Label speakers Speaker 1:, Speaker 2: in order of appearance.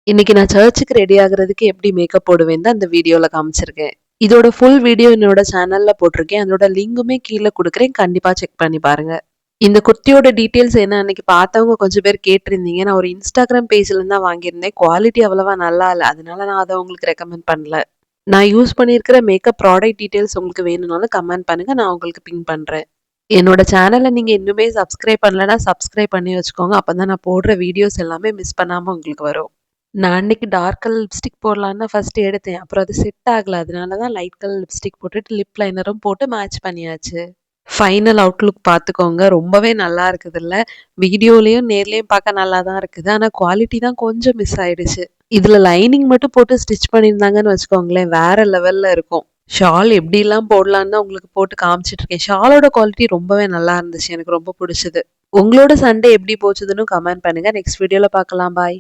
Speaker 1: இன்னைக்கு நான் சர்ச்சுக்கு ரெடி ஆகுறதுக்கு எப்படி மேக்கப் போடுவேன்னு தான் இந்த வீடியோல காமிச்சிருக்கேன். இதோட ஃபுல் வீடியோ என்னோட சேனல்ல போட்டிருக்கேன். அதோட லிங்குமே கீழ குடுக்குறேன். கண்டிப்பா செக் பண்ணி பாருங்க. இந்த குர்த்தியோட டீட்டெயில்ஸ் என்ன அன்னைக்கு பார்த்தவங்க கொஞ்சம் பேர் கேட்டிருந்தீங்க. நான் ஒரு Instagram பேஜ்ல இருந்து தான் வாங்கியிருந்தேன். குவாலிட்டி அவ்வளவா நல்லா இல்ல. அதனால நான் அத உங்களுக்கு ரெக்கமெண்ட் பண்ணல. நான் யூஸ் பண்ணியிருக்கிற மேக்கப் ப்ராடக்ட் டீட்டெயில்ஸ் உங்களுக்கு வேணும்னாலும் கமெண்ட் பண்ணுங்க. நான் உங்களுக்கு பின் பண்றேன். என்னோட சேனல நீங்க இன்னுமே சப்ஸ்கிரைப் பண்ணலன்னா, சப்ஸ்கிரைப் பண்ணி வச்சுக்கோங்க. அப்பதான் நான் போடுற வீடியோஸ் எல்லாமே மிஸ் பண்ணாம உங்களுக்கு வரும். நான் அன்னைக்கு டார்க் கலர் லிப்ஸ்டிக் போடலான்னு தான் ஃபர்ஸ்ட் எடுத்தேன். அப்புறம் அது செட் ஆகல. அதனால தான் லைட் கலர் லிப்ஸ்டிக் போட்டுட்டு லிப் லைனரும் போட்டு மேட்ச் பண்ணியாச்சு. ஃபைனல் அவுட்லுக் பார்த்துக்கோங்க. ரொம்பவே நல்லா இருக்குதுல்ல. வீடியோலயும் நேர்லயும் பார்க்க நல்லா தான் இருக்குது. ஆனா குவாலிட்டி தான் கொஞ்சம் மிஸ் ஆயிடுச்சு. இதுல லைனிங் மட்டும் போட்டு ஸ்டிச் பண்ணியிருந்தாங்கன்னு வச்சுக்கோங்களேன், வேற லெவல்ல இருக்கும். ஷால் எப்படிலாம் போடலான்னு தான் உங்களுக்கு போட்டு காமிச்சிட்டு இருக்கேன். ஷாலோட குவாலிட்டி ரொம்பவே நல்லா இருந்துச்சு. எனக்கு ரொம்ப பிடிச்சது. உங்களோட சண்டே எப்படி போச்சுதுன்னு கமெண்ட் பண்ணுங்க. நெக்ஸ்ட் வீடியோல பார்க்கலாம். பாய்.